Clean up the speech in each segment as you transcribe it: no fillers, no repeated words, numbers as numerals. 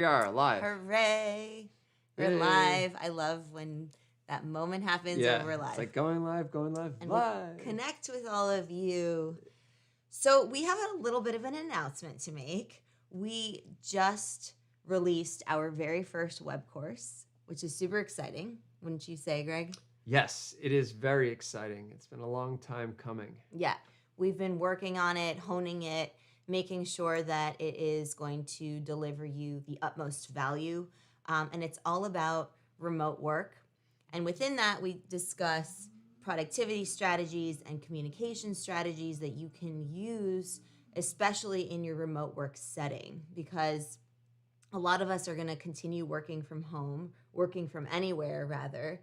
We are live. Hooray! We're Yay. live. I love when that moment happens and we're live. It's like going live, and live. We connect with all of you. So we have a little bit of an announcement to make. We just released our very first web course, which is super exciting. Wouldn't you say, Greg? Yes, it is very exciting. It's been a long time coming. Yeah. We've been working on it, honing it, making sure that it is going to deliver you the utmost value. And it's all about remote work. And within that, we discuss productivity strategies and communication strategies that you can use, especially in your remote work setting, because a lot of us are going to continue working from home, working from anywhere, rather,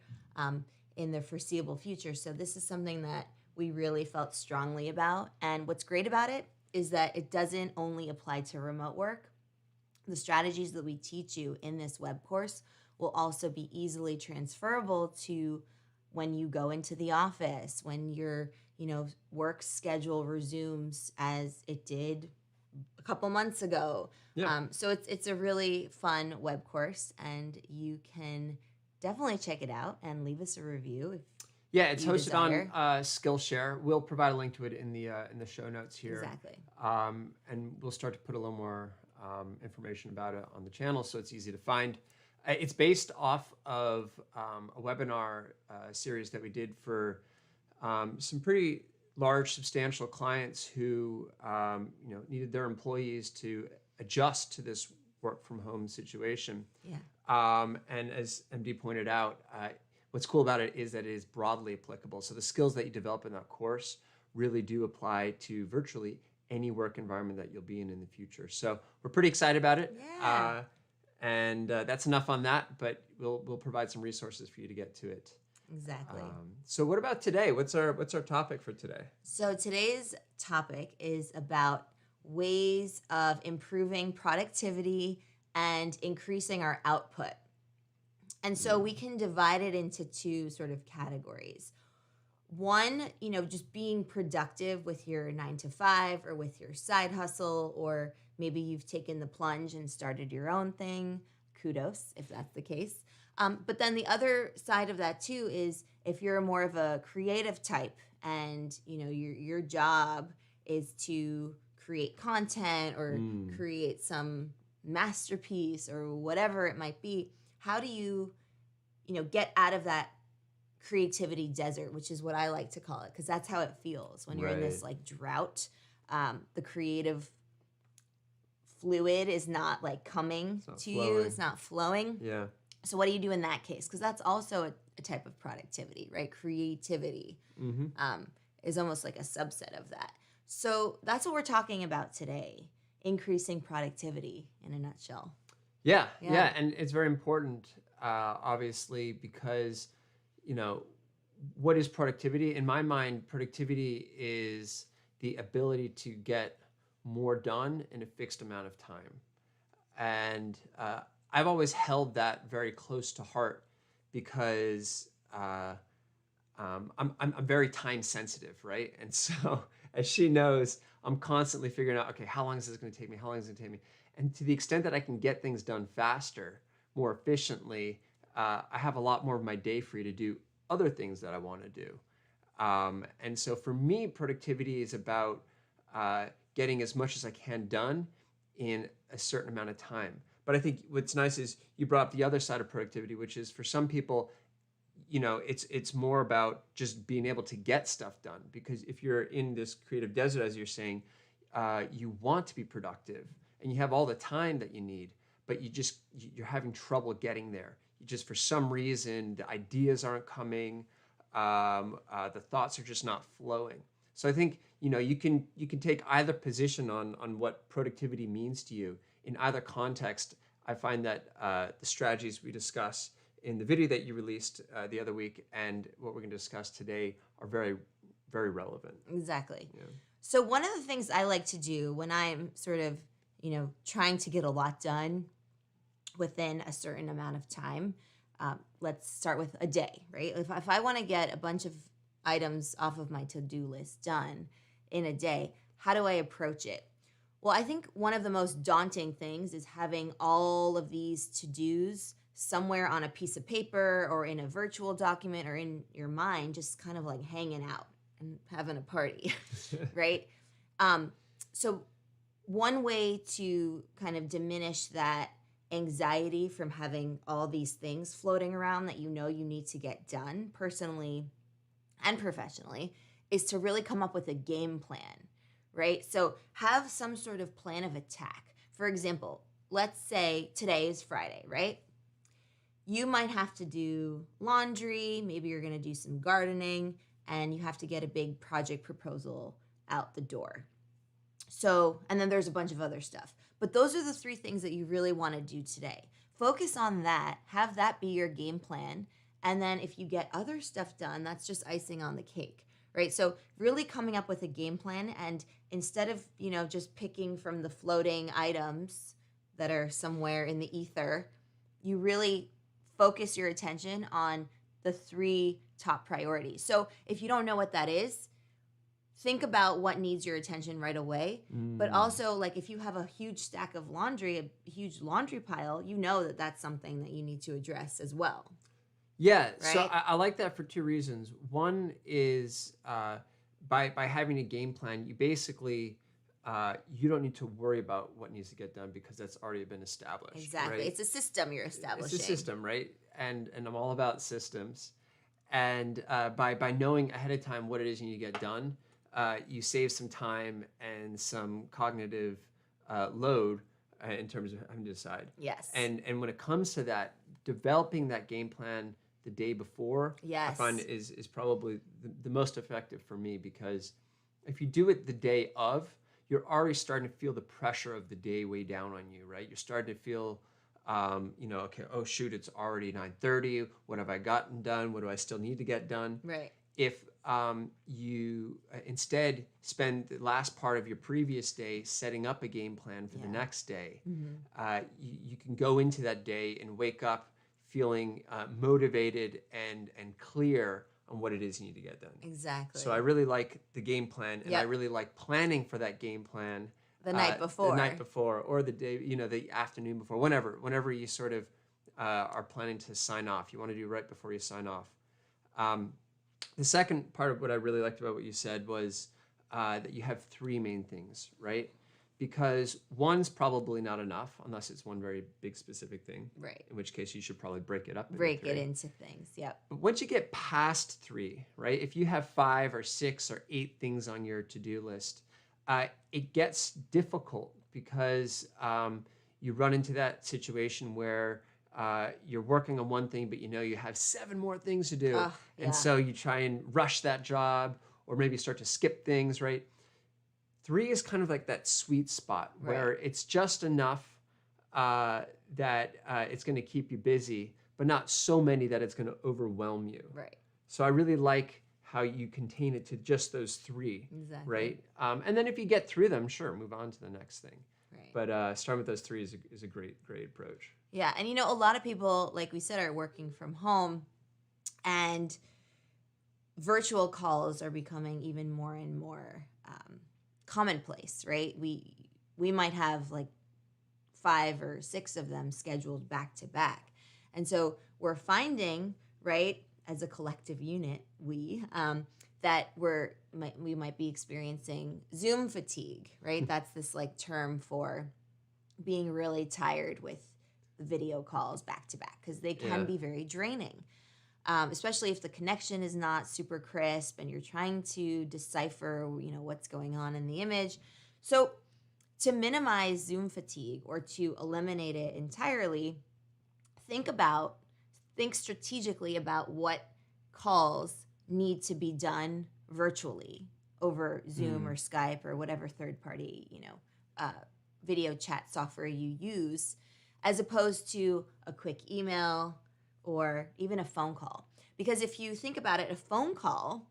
in the foreseeable future. So this is something that we really felt strongly about. And what's great about it is that it doesn't only apply to remote work. The strategies that we teach you in this web course will also be easily transferable to when you go into the office, when your, work schedule resumes as it did a couple months ago. Yeah. So it's a really fun web course, and you can definitely check it out and leave us a review if it's you hosted desire. on Skillshare. We'll provide a link to it in the show notes here. Exactly. And we'll start to put a little more information about it on the channel, so it's easy to find. It's based off of a webinar series that we did for some pretty large, substantial clients who needed their employees to adjust to this work from home situation. Yeah. And as MD pointed out, what's cool about it is that it is broadly applicable. So the skills that you develop in that course really do apply to virtually any work environment that you'll be in the future. So we're pretty excited about it. Yeah. And that's enough on that, but we'll provide some resources for you to get to it. Exactly. So what about today? What's our topic for today? So today's topic is about ways of improving productivity and increasing our output. And so we can divide it into two sort of categories. One, just being productive with your 9 to 5 or with your side hustle, or maybe you've taken the plunge and started your own thing. Kudos if that's the case. But then the other side of that too is if you're more of a creative type and your job is to create content or create some masterpiece or whatever it might be, how do you get out of that creativity desert, which is what I like to call it, because that's how it feels when you're in this like drought. The creative fluid is not like coming to you. It's not flowing. Yeah. So what do you do in that case? Because that's also a type of productivity, right? Creativity is almost like a subset of that. So that's what we're talking about today, increasing productivity in a nutshell. Yeah. And it's very important, obviously, because, what is productivity? In my mind, productivity is the ability to get more done in a fixed amount of time. And I've always held that very close to heart because I'm very time sensitive, right? And so, as she knows, I'm constantly figuring out, okay, how long is this going to take me? How long is it going to take me? And to the extent that I can get things done faster, more efficiently, I have a lot more of my day free to do other things that I want to do. And so for me, productivity is about getting as much as I can done in a certain amount of time. But I think what's nice is you brought up the other side of productivity, which is for some people, it's more about just being able to get stuff done. Because if you're in this creative desert, as you're saying, you want to be productive and you have all the time that you need, but you're having trouble getting there. You just, for some reason, the ideas aren't coming, the thoughts are just not flowing. So I think, you can take either position on what productivity means to you. In either context, I find that the strategies we discuss in the video that you released the other week and what we're going to discuss today are very, very relevant. Exactly. Yeah. So one of the things I like to do when I'm sort of, trying to get a lot done within a certain amount of time, let's start with a day, right? If I want to get a bunch of items off of my to-do list done in a day, how do I approach it? Well, I think one of the most daunting things is having all of these to-dos somewhere on a piece of paper or in a virtual document or in your mind, just kind of like hanging out and having a party, right? Um, so one way to kind of diminish that anxiety from having all these things floating around that you know you need to get done personally and professionally is to really come up with a game plan, right? So have some sort of plan of attack. For example, let's say today is Friday, right? You might have to do laundry, maybe you're going to do some gardening, and you have to get a big project proposal out the door. So, and then there's a bunch of other stuff. But those are the 3 things that you really want to do today. Focus on that, have that be your game plan, and then if you get other stuff done, that's just icing on the cake, right? So, really coming up with a game plan, and instead of, just picking from the floating items that are somewhere in the ether, you really focus your attention on the 3 top priorities. So, if you don't know what that is, think about what needs your attention right away. But also, like, if you have a huge stack of laundry, a huge laundry pile, you know that that's something that you need to address as well. Yeah, right? So I like that for 2 reasons. One is by having a game plan, you basically you don't need to worry about what needs to get done because that's already been established. Exactly. Right? It's a system you're establishing. It's a system, right? And I'm all about systems. And by knowing ahead of time what it is you need to get done, you save some time and some cognitive load in terms of having to decide. Yes. And when it comes to that, developing that game plan the day before, I find is probably the most effective for me, because if you do it the day of, you're already starting to feel the pressure of the day weigh down on you, right? You're starting to feel, okay, oh shoot, it's already 9:30. What have I gotten done? What do I still need to get done? Right. If you instead spend the last part of your previous day setting up a game plan for the next day, you can go into that day and wake up feeling motivated and clear on what it is you need to get done. Exactly. So I really like the game plan, and I really like planning for that game plan the night before. The night before, or the day, the afternoon before, whenever you sort of are planning to sign off. You want to do right before you sign off. The second part of what I really liked about what you said was that you have 3 main things, right? Because one's probably not enough unless it's one very big specific thing. Right. In which case you should probably break it up. Break it into things, yep. But once you get past 3, right? If you have 5 or 6 or 8 things on your to-do list, it gets difficult because you run into that situation where you're working on one thing, but you have 7 more things to do. And so you try and rush that job, or maybe start to skip things, right? 3 is kind of like that sweet spot where it's just enough that it's going to keep you busy, but not so many that it's going to overwhelm you. Right. So I really like how you contain it to just those 3. Exactly. Right? And then if you get through them, sure, move on to the next thing. Right. But starting with those 3 is a great approach. Yeah, and a lot of people, like we said, are working from home, and virtual calls are becoming even more and more commonplace, right? We might have like 5 or 6 of them scheduled back to back, and so we're finding, right, as a collective unit, that we might be experiencing Zoom fatigue, right? That's this like term for being really tired with video calls back to back, because they can be very draining, especially if the connection is not super crisp and you're trying to decipher what's going on in the image. So to minimize Zoom fatigue or to eliminate it entirely, think strategically about what calls need to be done virtually over Zoom or Skype or whatever third-party video chat software you use, as opposed to a quick email or even a phone call. Because if you think about it, a phone call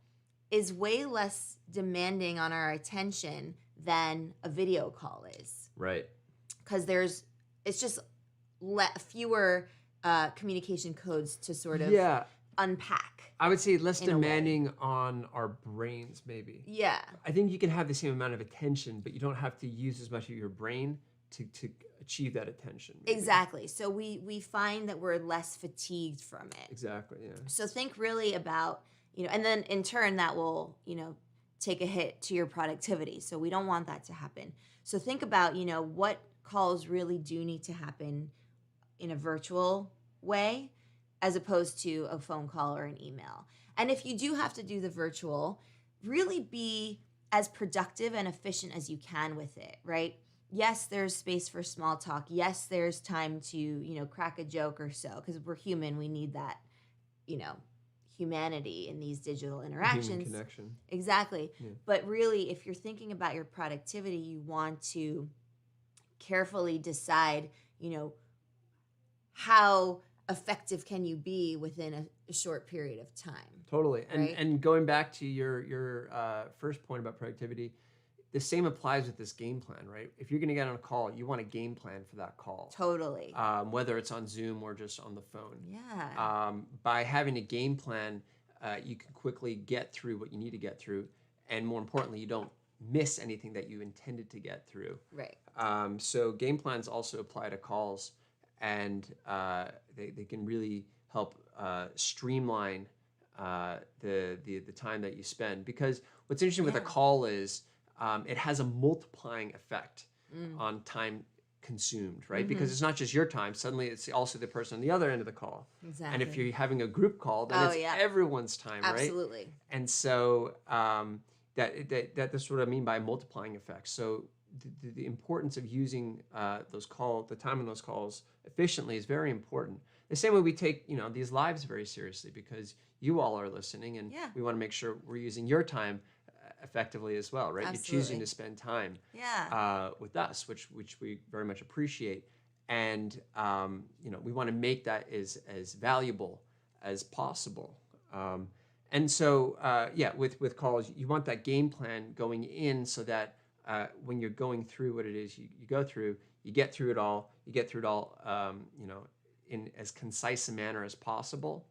is way less demanding on our attention than a video call is. Right. Because it's just fewer communication codes to sort of unpack. I would say less in a way. demanding on our brains, maybe. Yeah. I think you can have the same amount of attention, but you don't have to use as much of your brain to achieve that attention. Maybe. Exactly. So we find that we're less fatigued from it. Exactly, yeah. So think really about, and then in turn that will, take a hit to your productivity. So we don't want that to happen. So think about, what calls really do need to happen in a virtual way as opposed to a phone call or an email. And if you do have to do the virtual, really be as productive and efficient as you can with it, right? Yes, there's space for small talk. Yes, there's time to, crack a joke or so, because we're human. We need that, humanity in these digital interactions. Human connection. Exactly. Yeah. But really, if you're thinking about your productivity, you want to carefully decide, how effective can you be within a short period of time. Totally. Right? And going back to your first point about productivity, the same applies with this game plan, right? If you're going to get on a call, you want a game plan for that call. Totally. Whether it's on Zoom or just on the phone. Yeah. By having a game plan, you can quickly get through what you need to get through. And more importantly, you don't miss anything that you intended to get through. Right. So game plans also apply to calls, and they can really help streamline the time that you spend. Because what's interesting with a call is it has a multiplying effect on time consumed, right? Mm-hmm. Because it's not just your time. Suddenly it's also the person on the other end of the call. Exactly. And if you're having a group call, then it's everyone's time, right? Absolutely. And so that's what I mean by multiplying effects. So the importance of using the time on those calls efficiently is very important. The same way we take these lives very seriously, because you all are listening, and we want to make sure we're using your time effectively as well, right? Absolutely. You're choosing to spend time with us, which we very much appreciate, and we want to make that as valuable as possible. And so with calls, you want that game plan going in so that when you're going through what it is you go through, you get through it all. You get through it all, in as concise a manner as possible.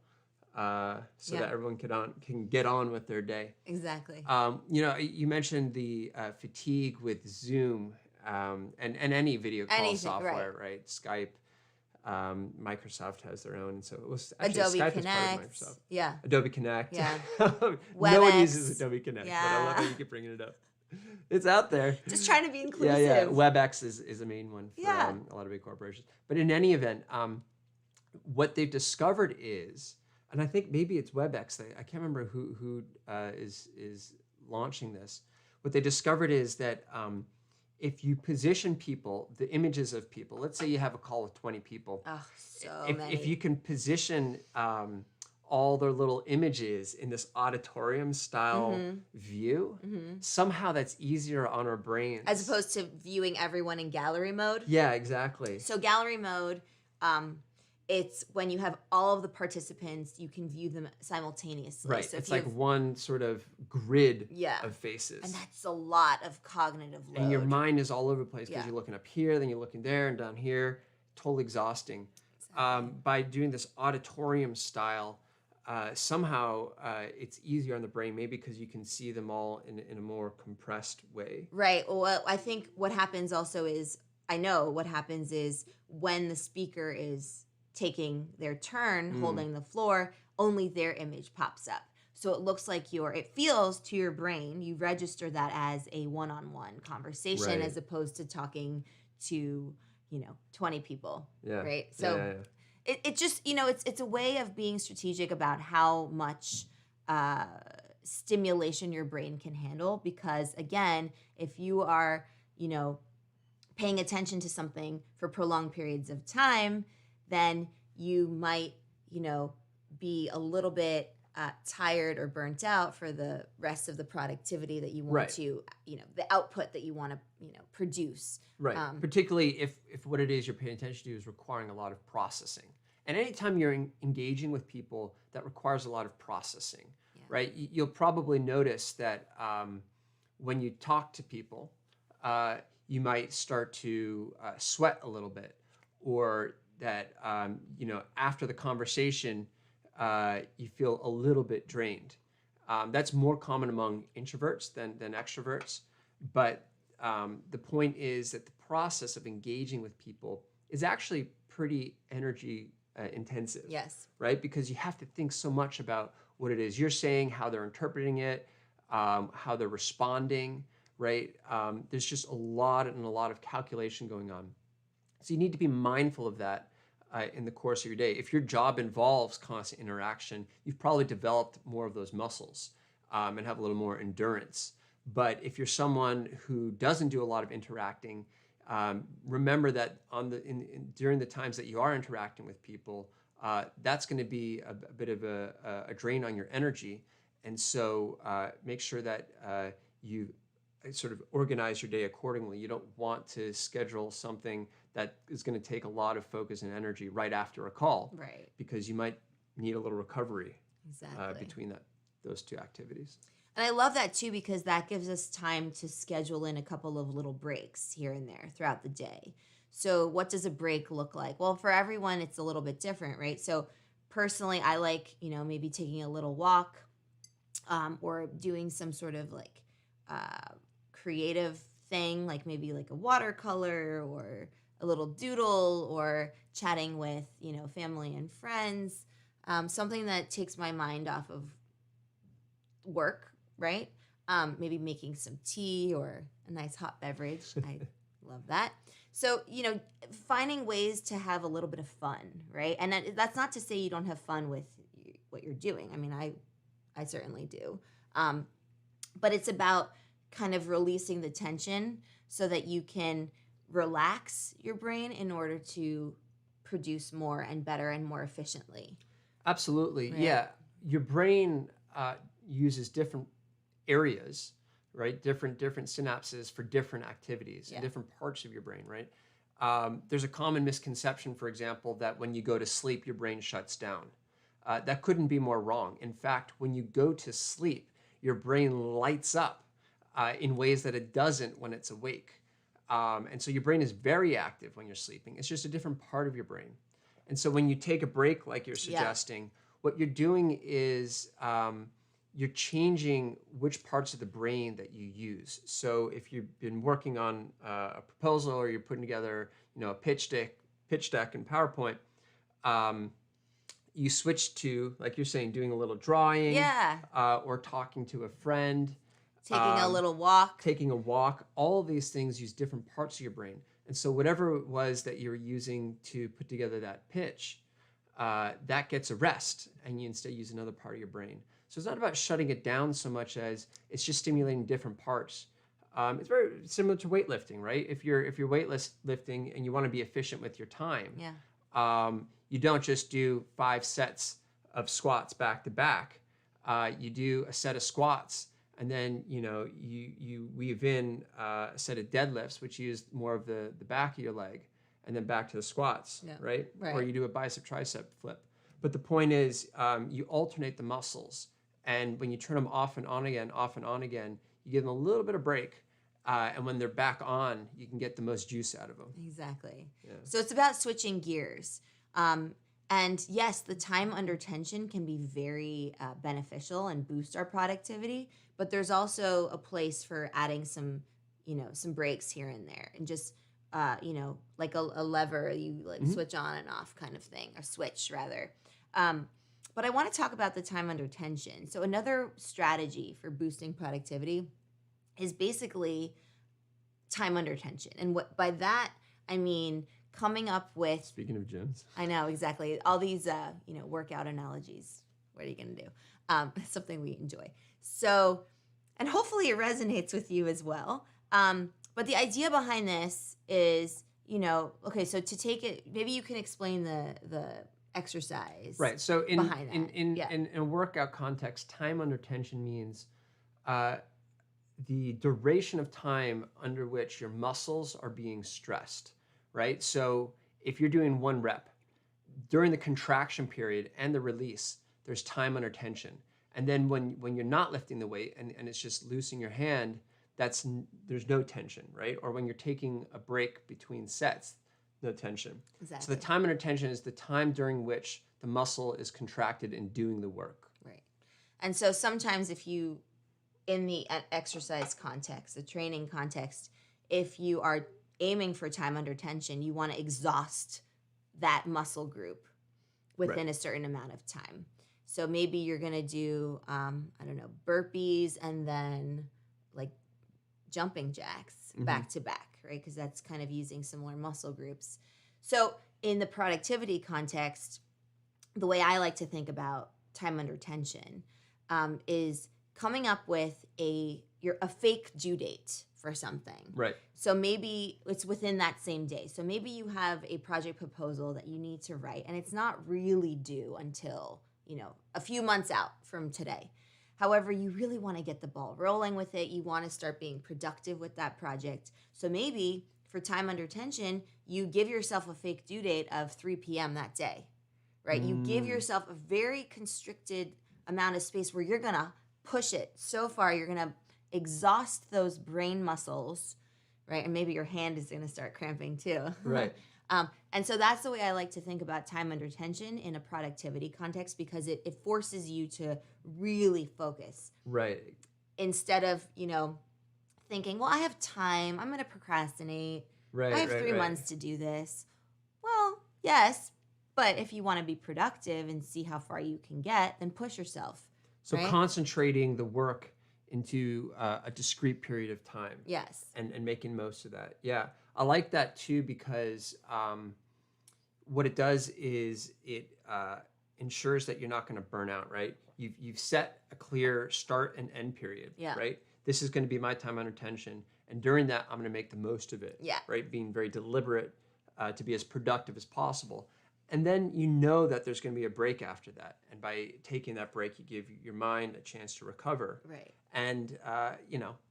So that everyone can get on with their day. Exactly. You mentioned the fatigue with Zoom and any video call software, right? Skype, Microsoft has their own, so it was actually Adobe Skype Connect. is part of Microsoft. Yeah. Adobe Connect. Yeah. No one uses Adobe Connect, but I love how you keep bringing it up. It's out there. Just trying to be inclusive. Yeah. WebEx is a main one for a lot of big corporations. But in any event, what they've discovered is, and I think maybe it's WebEx. I can't remember who is launching this. What they discovered is that if you position people, the images of people, let's say you have a call with 20 people. Oh, so many. If you can position all their little images in this auditorium style view, somehow that's easier on our brains. As opposed to viewing everyone in gallery mode? Yeah, exactly. So gallery mode, it's when you have all of the participants, you can view them simultaneously. Right. So it's like one sort of grid of faces. And that's a lot of cognitive load. And your mind is all over the place because you're looking up here, then you're looking there and down here. Totally exhausting. Exactly. By doing this auditorium style, somehow it's easier on the brain, maybe because you can see them all in a more compressed way. Right. Well, I think what happens also is, when the speaker is taking their turn holding the floor, only their image pops up. So it looks like it feels to your brain, you register that as a one-on-one conversation as opposed to talking to, 20 people. Yeah. Right. So it just, it's a way of being strategic about how much stimulation your brain can handle. Because again, if you are, paying attention to something for prolonged periods of time, then you might, be a little bit tired or burnt out for the rest of the productivity that you want to, the output that you want to, produce. Right. Particularly if what it is you're paying attention to is requiring a lot of processing. And anytime you're engaging with people, that requires a lot of processing, right? You'll probably notice that when you talk to people, you might start to sweat a little bit, or that after the conversation, you feel a little bit drained. That's more common among introverts than extroverts. But the point is that the process of engaging with people is actually pretty energy intensive. Yes. Right? Because you have to think so much about what it is you're saying, how they're interpreting it, how they're responding, right? There's just a lot of calculation going on. So you need to be mindful of that in the course of your day. If your job involves constant interaction, you've probably developed more of those muscles and have a little more endurance. But if you're someone who doesn't do a lot of interacting, remember that during the times that you are interacting with people, that's going to be a bit of a drain on your energy. And so make sure that you sort of organize your day accordingly. You don't want to schedule something that is going to take a lot of focus and energy right after a call, right? Because you might need a little recovery exactly. Between those two activities. And I love that too, because that gives us time to schedule in a couple of little breaks here and there throughout the day. So what does a break look like? Well, for everyone, it's a little bit different, right? So personally, I like, maybe taking a little walk or doing some sort of like creative thing, like maybe like a watercolor or a little doodle, or chatting with, family and friends, something that takes my mind off of work, right? Maybe making some tea or a nice hot beverage. I love that. So, finding ways to have a little bit of fun, right? And that's not to say you don't have fun with what you're doing. I mean, I certainly do. But it's about kind of releasing the tension so that you can relax your brain in order to produce more and better and more efficiently. Absolutely. Right? Yeah. Your brain uses different areas, right? Different synapses for different activities, Yeah. different parts of your brain, right? There's a common misconception, for example, that when you go to sleep, your brain shuts down. That couldn't be more wrong. In fact, when you go to sleep, your brain lights up in ways that it doesn't when it's awake. And so your brain is very active when you're sleeping. It's just a different part of your brain. And so when you take a break, like you're suggesting, what you're doing is you're changing which parts of the brain that you use. So if you've been working on a proposal or you're putting together, a pitch deck in PowerPoint, you switch to, like you're saying, doing a little drawing, or talking to a friend, taking a little walk. Taking a walk. All of these things use different parts of your brain. And so whatever it was that you're using to put together that pitch, that gets a rest, and you instead use another part of your brain. So it's not about shutting it down so much as it's just stimulating different parts. It's very similar to weightlifting, right? If you're weightlifting and you want to be efficient with your time, you don't just do 5 sets of squats back to back. You do a set of squats, and then you weave in a set of deadlifts, which use more of the back of your leg, and then back to the squats, right? Or you do a bicep tricep flip. But the point is, you alternate the muscles, and when you turn them off and on again, you give them a little bit of break, and when they're back on, you can get the most juice out of them. Exactly. Yeah. So it's about switching gears. And yes, the time under tension can be very beneficial and boost our productivity, but there's also a place for adding some breaks here and there, and just, like a lever you switch on and off kind of thing, or switch rather. But I want to talk about the time under tension. So another strategy for boosting productivity is basically time under tension. And what by that, I mean coming up with... Speaking of gyms. I know, exactly. All these, workout analogies. What are you going to do? Something we enjoy. So, and hopefully it resonates with you as well. But the idea behind this is, okay, so to take it, maybe you can explain the exercise. Right. So behind that. In a workout context, time under tension means the duration of time under which your muscles are being stressed, right? So if you're doing 1 rep, during the contraction period and the release, there's time under tension. And then when you're not lifting the weight and it's just loosening your hand, there's no tension, right? Or when you're taking a break between sets, no tension. Exactly. So the time under tension is the time during which the muscle is contracted and doing the work. Right. And so sometimes if you, in the exercise context, the training context, if you are aiming for time under tension, you want to exhaust that muscle group within a certain amount of time. So maybe you're going to do, I don't know, burpees and then like jumping jacks back to back, right? Because that's kind of using similar muscle groups. So in the productivity context, the way I like to think about time under tension is coming up with a fake due date for something. Right. So maybe it's within that same day. So maybe you have a project proposal that you need to write and it's not really due until, a few months out from today. However, you really want to get the ball rolling with it. You want to start being productive with that project. So maybe for time under tension, you give yourself a fake due date of 3 p.m. that day, right? You give yourself a very constricted amount of space where you're going to push it so far. You're going to exhaust those brain muscles, right? And maybe your hand is going to start cramping too. Right. And so that's the way I like to think about time under tension in a productivity context, because it forces you to really focus. Right. Instead of, thinking, well, I have time, I'm going to procrastinate. Right. I have 3 months to do this. Well, yes, but if you want to be productive and see how far you can get, then push yourself. So right? concentrating the work into a discrete period of time. Yes. And making most of that. Yeah. I like that too, because what it does is it ensures that you're not going to burn out, right? You've set a clear start and end period, right? This is going to be my time under tension. And during that, I'm going to make the most of it, right? Being very deliberate to be as productive as possible. And then you know that there's going to be a break after that. And by taking that break, you give your mind a chance to recover. Right. And,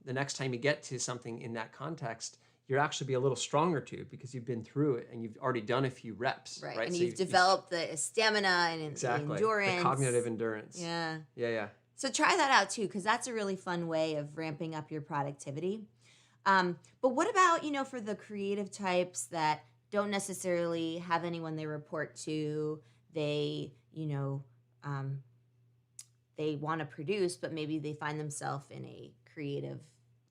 the next time you get to something in that context, you'll actually be a little stronger too, because you've been through it and you've already done a few reps. Right. Right? And So you've developed the stamina and the endurance. The cognitive endurance. Yeah. Yeah. So try that out too, because that's a really fun way of ramping up your productivity. But what about, for the creative types that don't necessarily have anyone they report to, they want to produce, but maybe they find themselves in a creative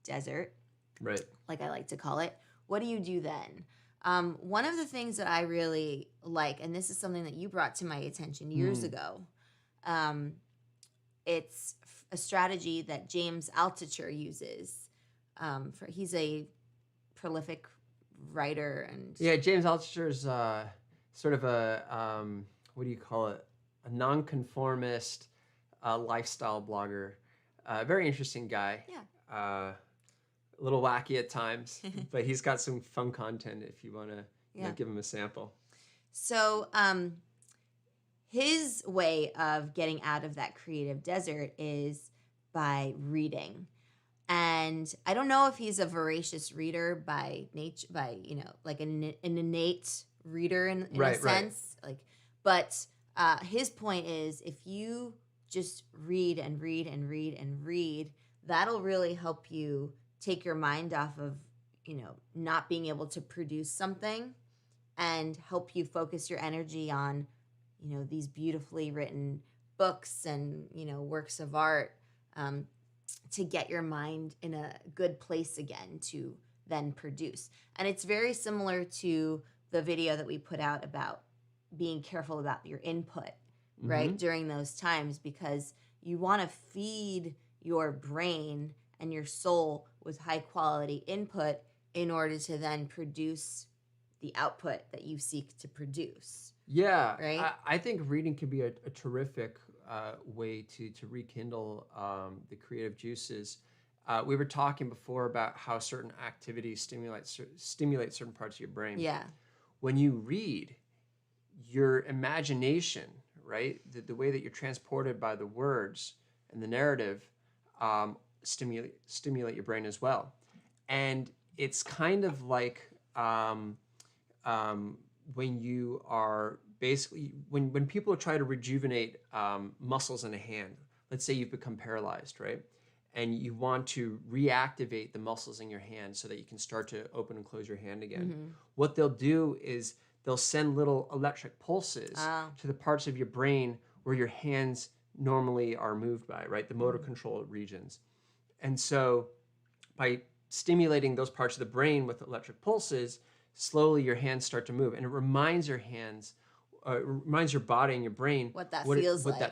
desert, right? Like I like to call it. What do you do then? One of the things that I really like, and this is something that you brought to my attention years ago, it's a strategy that James Altucher uses. He's a prolific writer and James Altucher is sort of a what do you call it? A nonconformist lifestyle blogger. Very interesting guy. Yeah. A little wacky at times, but he's got some fun content if you want to give him a sample. So his way of getting out of that creative desert is by reading. And I don't know if he's a voracious reader by nature, like an innate reader in a sense. But his point is, if you just read and read and read and read, that'll really help you take your mind off of, not being able to produce something, and help you focus your energy on, these beautifully written books and, works of art, to get your mind in a good place again to then produce. And it's very similar to the video that we put out about being careful about your input, right, during those times, because you want to feed your brain and your soul with high quality input in order to then produce the output that you seek to produce. Yeah, right. I think reading can be a terrific way to rekindle the creative juices. We were talking before about how certain activities stimulate certain parts of your brain. Yeah. When you read, your imagination, right, the way that you're transported by the words and the narrative, stimulate your brain as well. And it's kind of like when you are basically, when people try to rejuvenate muscles in a hand, let's say you've become paralyzed, right? and you want to reactivate the muscles in your hand so that you can start to open and close your hand again. What they'll do is they'll send little electric pulses to the parts of your brain where your hands normally are moved by, right? The motor control regions. And so by stimulating those parts of the brain with electric pulses, slowly your hands start to move. And it reminds your hands, it reminds your body and your brain what that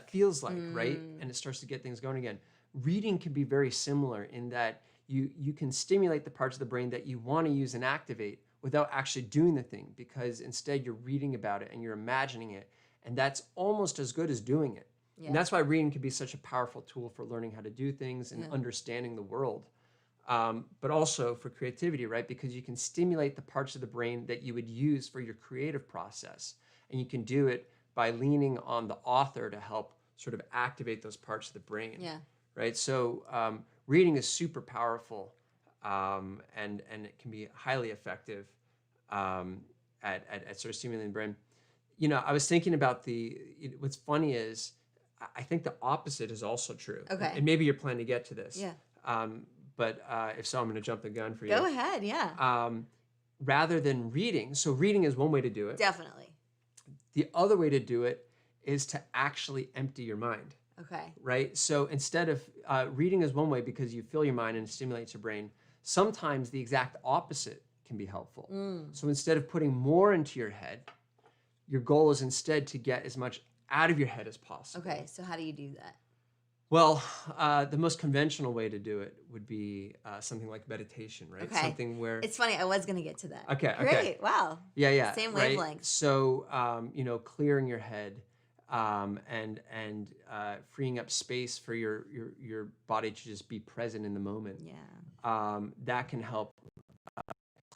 feels like, right? And it starts to get things going again. Reading can be very similar in that you can stimulate the parts of the brain that you want to use and activate without actually doing the thing, because instead you're reading about it and you're imagining it, and that's almost as good as doing it. Yeah. And that's why reading can be such a powerful tool for learning how to do things and understanding the world, but also for creativity, right? Because you can stimulate the parts of the brain that you would use for your creative process, and you can do it by leaning on the author to help sort of activate those parts of the brain. Yeah. Right. So reading is super powerful, and it can be highly effective at sort of stimulating the brain. You know, I was thinking about what's funny is I think the opposite is also true. Okay. And maybe you're planning to get to this. Yeah. But if so, I'm going to jump the gun for you. Go ahead. Yeah. Rather than reading, so reading is one way to do it. Definitely. The other way to do it is to actually empty your mind. Okay. Right? So instead of reading is one way because you fill your mind and it stimulates your brain. Sometimes the exact opposite can be helpful. So instead of putting more into your head, your goal is instead to get as much out of your head as possible. Okay. So how do you do that? Well, the most conventional way to do it would be something like meditation, right? Okay. Something where... It's funny. I was going to get to that. Okay. Great. Okay. Wow. Yeah. Same right? wavelength. So, you know, clearing your head, and freeing up space for your body to just be present in the moment. Yeah. That can help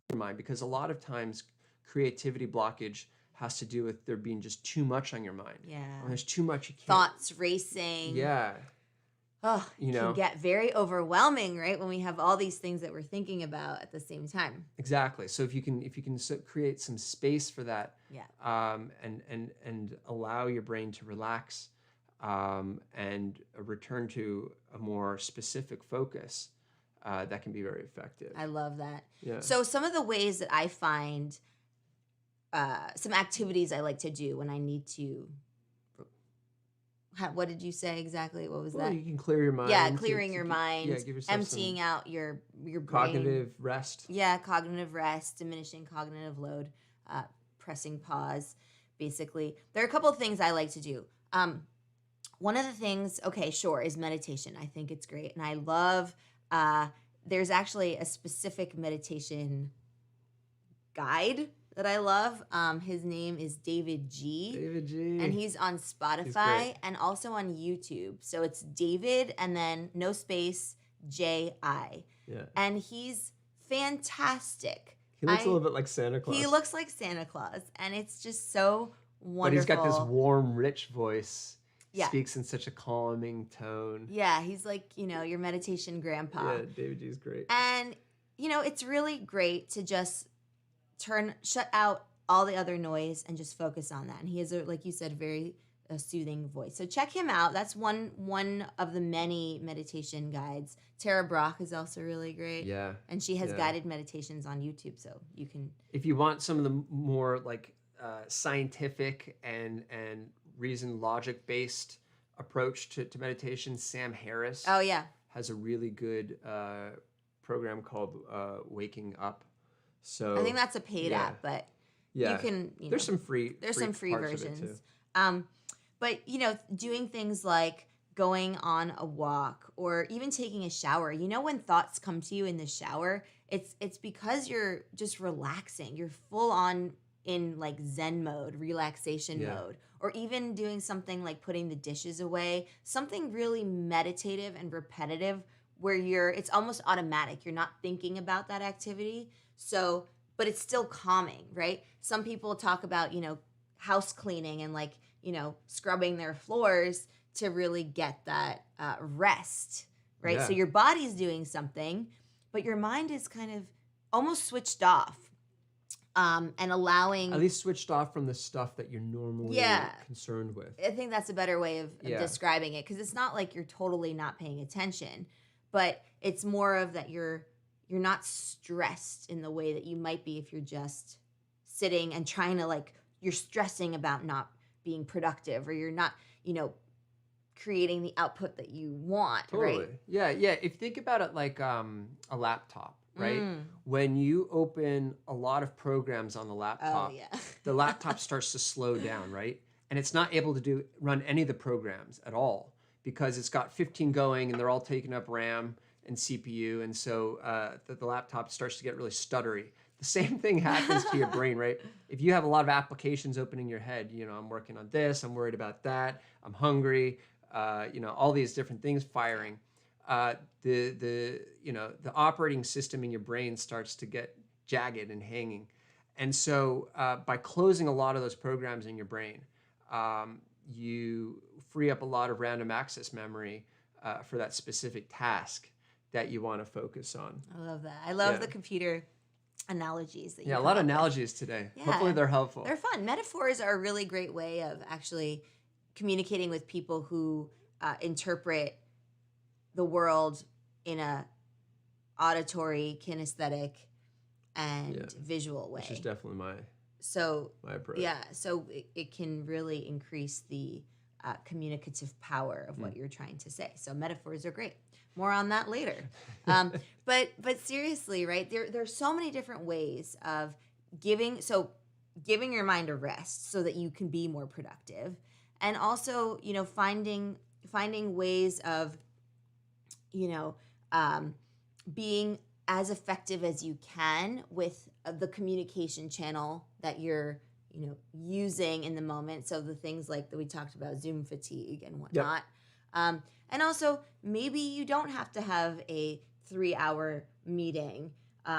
your mind, because a lot of times creativity blockage has to do with there being just too much on your mind. Yeah. When there's too much, you can't. Thoughts racing. Yeah. Oh, it can get very overwhelming, right? When we have all these things that we're thinking about at the same time. Exactly. So if you can create some space for that, and allow your brain to relax, and return to a more specific focus, that can be very effective. I love that. Yeah. So some of the ways that I find, some activities I like to do when I need to. What did you say exactly? What was that? You can clear your mind. Yeah, clearing your mind. Yeah, give yourself emptying out your brain. Cognitive rest. Yeah, cognitive rest, diminishing cognitive load, pressing pause, basically. There are a couple of things I like to do. One of the things, is meditation. I think it's great. And I love, there's actually a specific meditation guide that I love. His name is David G. David G. And he's on Spotify and also on YouTube. So it's David and then no space J-I. Yeah. And he's fantastic. He looks a little bit like Santa Claus. He looks like Santa Claus. And it's just so wonderful. But he's got this warm, rich voice. Yeah. Speaks in such a calming tone. Yeah, he's like, your meditation grandpa. Yeah, David G is great. And, it's really great to just shut out all the other noise and just focus on that. And he has like you said, very soothing voice. So check him out. That's one of the many meditation guides. Tara Brach is also really great. Yeah. And she has guided meditations on YouTube, so you can. If you want some of the more like scientific and reason logic based approach to meditation, Sam Harris. Oh yeah. Has a really good program called Waking Up. So I think that's a paid app, but you can. There's some free. There's some free versions. Too. But doing things like going on a walk or even taking a shower. When thoughts come to you in the shower, it's because you're just relaxing. You're full on in like Zen mode, relaxation mode, or even doing something like putting the dishes away. Something really meditative and repetitive where it's almost automatic. You're not thinking about that activity. So, but it's still calming, right? Some people talk about, house cleaning and like, scrubbing their floors to really get that rest, right? Yeah. So your body's doing something, but your mind is kind of almost switched off, and allowing... At least switched off from the stuff that you're normally concerned with. I think that's a better way of describing it, because it's not like you're totally not paying attention, but it's more of that you're not stressed in the way that you might be if you're just sitting and trying to, like, you're stressing about not being productive, or you're not, creating the output that you want, Totally. right? Yeah, yeah. If you think about it like a laptop, right? When you open a lot of programs on the laptop, Oh, yeah. the laptop starts to slow down, right? And it's not able to run any of the programs at all because it's got 15 going and they're all taking up RAM and CPU. And so the laptop starts to get really stuttery. The same thing happens to your brain, right? If you have a lot of applications open in your head, I'm working on this, I'm worried about that, I'm hungry, all these different things firing. The operating system in your brain starts to get jagged and hanging. And so by closing a lot of those programs in your brain, you free up a lot of random access memory for that specific task that you want to focus on. I love that. I love the computer analogies that you a lot of analogies today. Yeah. Hopefully they're helpful. They're fun. Metaphors are a really great way of actually communicating with people who interpret the world in a auditory, kinesthetic, and visual way. Which is definitely my approach. Yeah, so it can really increase the communicative power of what you're trying to say. So metaphors are great. More on that later. But seriously, right? There's so many different ways of giving your mind a rest so that you can be more productive, and also finding ways of being as effective as you can with the communication channel that you're using in the moment. So the things like that we talked about, Zoom fatigue and whatnot. Yep. And also, maybe you don't have to have a 3-hour meeting.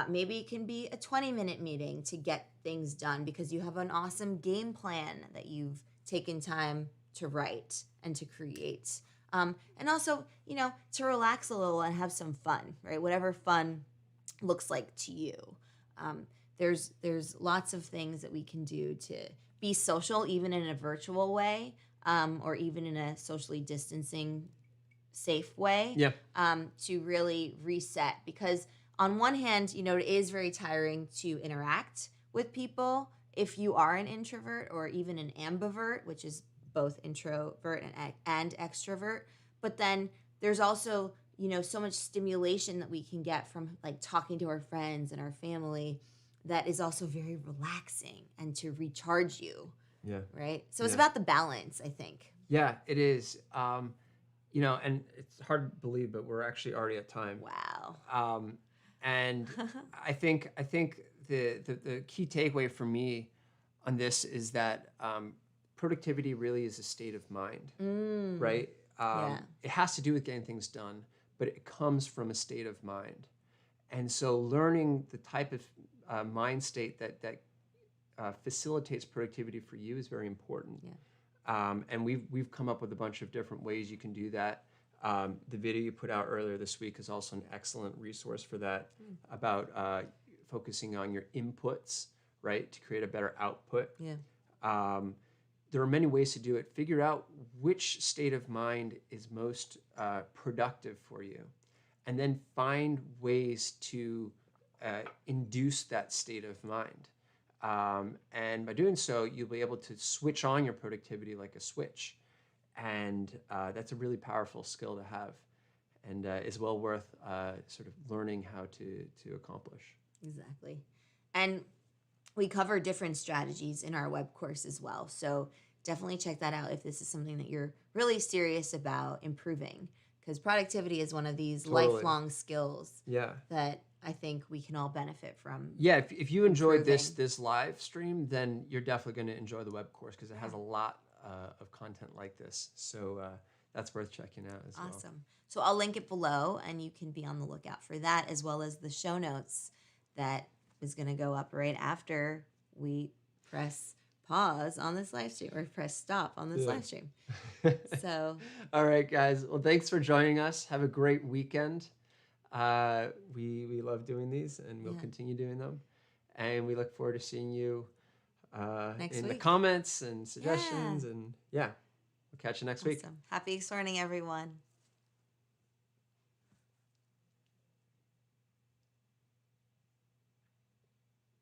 Maybe it can be a 20-minute meeting to get things done because you have an awesome game plan that you've taken time to write and to create. And also, to relax a little and have some fun, right? Whatever fun looks like to you. There's lots of things that we can do to be social, even in a virtual way, or even in a socially distancing, safe way. Yeah. To really reset, because on one hand, it is very tiring to interact with people if you are an introvert or even an ambivert, which is both introvert and extrovert. But then there's also so much stimulation that we can get from like talking to our friends and our family that is also very relaxing and to recharge you. Yeah. Right? So it's about the balance, I think. Yeah, it is. And it's hard to believe, but we're actually already at time. Wow. And I think the key takeaway for me on this is that productivity really is a state of mind, right? It has to do with getting things done, but it comes from a state of mind. And so learning the type of mind state that facilitates productivity for you is very important. Yeah. And we've come up with a bunch of different ways you can do that. The video you put out earlier this week is also an excellent resource for that, about focusing on your inputs, right, to create a better output. Yeah. There are many ways to do it. Figure out which state of mind is most productive for you, and then find ways to induce that state of mind. And by doing so, you'll be able to switch on your productivity like a switch. And that's a really powerful skill to have, and is well worth sort of learning how to accomplish. Exactly. And we cover different strategies in our web course as well. So definitely check that out if this is something that you're really serious about improving, because productivity is one of these lifelong skills that I think we can all benefit from. Yeah, if you enjoyed this live stream, then you're definitely going to enjoy the web course, because it has a lot of content like this. So that's worth checking out as well. Awesome. So I'll link it below, and you can be on the lookout for that, as well as the show notes that is going to go up right after we press pause on this live stream, or press stop on this live stream. So all right, guys. Well, thanks for joining us. Have a great weekend. We love doing these, and we'll continue doing them. And we look forward to seeing you in the comments and suggestions. And we'll catch you next week. Happy exploring, everyone.